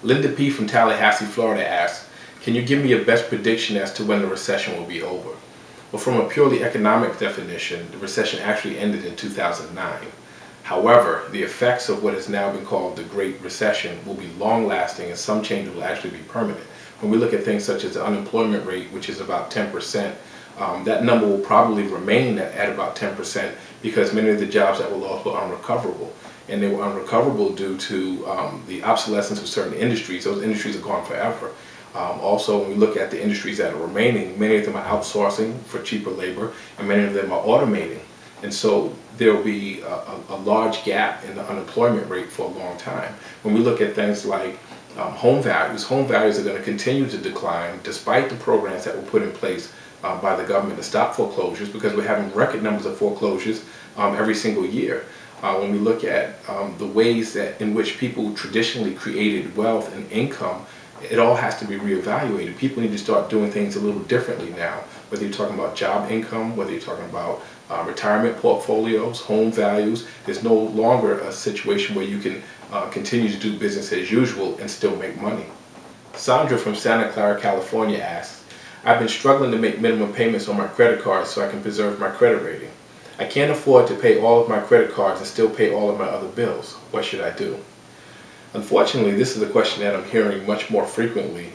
Linda P. from Tallahassee, Florida asks, can you give me a best prediction as to when the recession will be over? Well, from a purely economic definition, the recession actually ended in 2009. However, the effects of what has now been called the Great Recession will be long-lasting, and some changes will actually be permanent. When we look at things such as the unemployment rate, which is about 10%, that number will probably remain at about 10% because many of the jobs that were lost were unrecoverable. And they were unrecoverable due to the obsolescence of certain industries. Those industries are gone forever. Also, when we look at the industries that are remaining, many of them are outsourcing for cheaper labor, and many of them are automating. And so there will be a large gap in the unemployment rate for a long time. When we look at things like home values are going to continue to decline despite the programs that were put in place by the government to stop foreclosures, because we're having record numbers of foreclosures every single year. When we look at the ways in which people traditionally created wealth and income, it all has to be reevaluated. People need to start doing things a little differently now, whether you're talking about job income, whether you're talking about retirement portfolios, home values. There's no longer a situation where you can continue to do business as usual and still make money. Sandra from Santa Clara, California asks, I've been struggling to make minimum payments on my credit cards so I can preserve my credit rating. I can't afford to pay all of my credit cards and still pay all of my other bills. What should I do? Unfortunately, this is a question that I'm hearing much more frequently,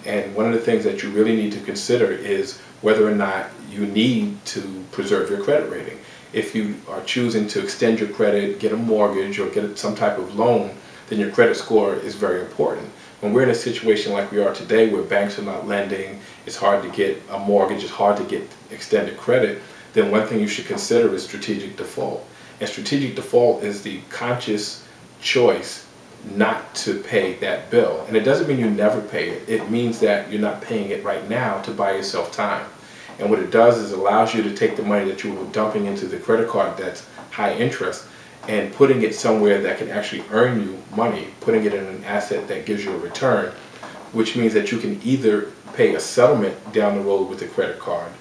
and one of the things that you really need to consider is whether or not you need to preserve your credit rating. If you are choosing to extend your credit, get a mortgage, or get some type of loan, then your credit score is very important. When we're in a situation like we are today, where banks are not lending, it's hard to get a mortgage, it's hard to get extended credit, then one thing you should consider is strategic default. And strategic default is the conscious choice not to pay that bill. And it doesn't mean you never pay it. It means that you're not paying it right now to buy yourself time. And what it does is allows you to take the money that you were dumping into the credit card that's high interest and putting it somewhere that can actually earn you money, putting it in an asset that gives you a return, which means that you can either pay a settlement down the road with the credit card,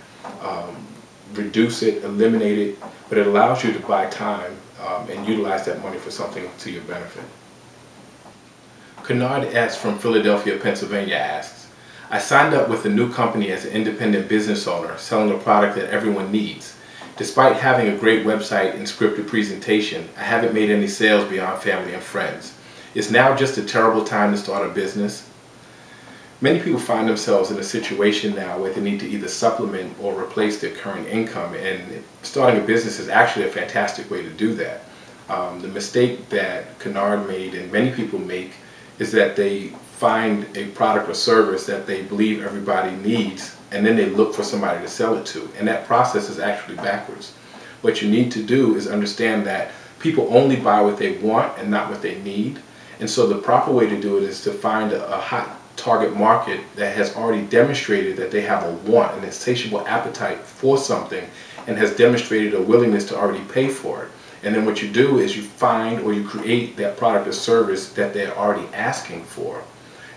reduce it, eliminate it, but it allows you to buy time and utilize that money for something to your benefit. Kennard S. from Philadelphia, Pennsylvania asks, I signed up with a new company as an independent business owner selling a product that everyone needs. Despite having a great website and scripted presentation, I haven't made any sales beyond family and friends. Is now just a terrible time to start a business? Many people find themselves in a situation now where they need to either supplement or replace their current income, and starting a business is actually a fantastic way to do that. The mistake that Kennard made and many people make is that they find a product or service that they believe everybody needs, and then they look for somebody to sell it to, and that process is actually backwards. What you need to do is understand that people only buy what they want and not what they need, and so the proper way to do it is to find a hot target market that has already demonstrated that they have a want, an insatiable appetite for something, and has demonstrated a willingness to already pay for it. And then what you do is you find or you create that product or service that they're already asking for.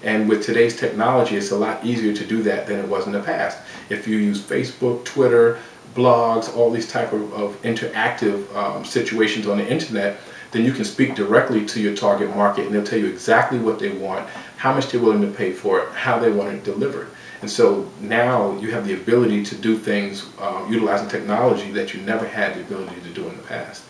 And with today's technology, it's a lot easier to do that than it was in the past. If you use Facebook, Twitter, blogs, all these type of interactive situations on the internet, then you can speak directly to your target market, and they'll tell you exactly what they want, how much they're willing to pay for it, how they want it delivered. And so now you have the ability to do things utilizing technology that you never had the ability to do in the past.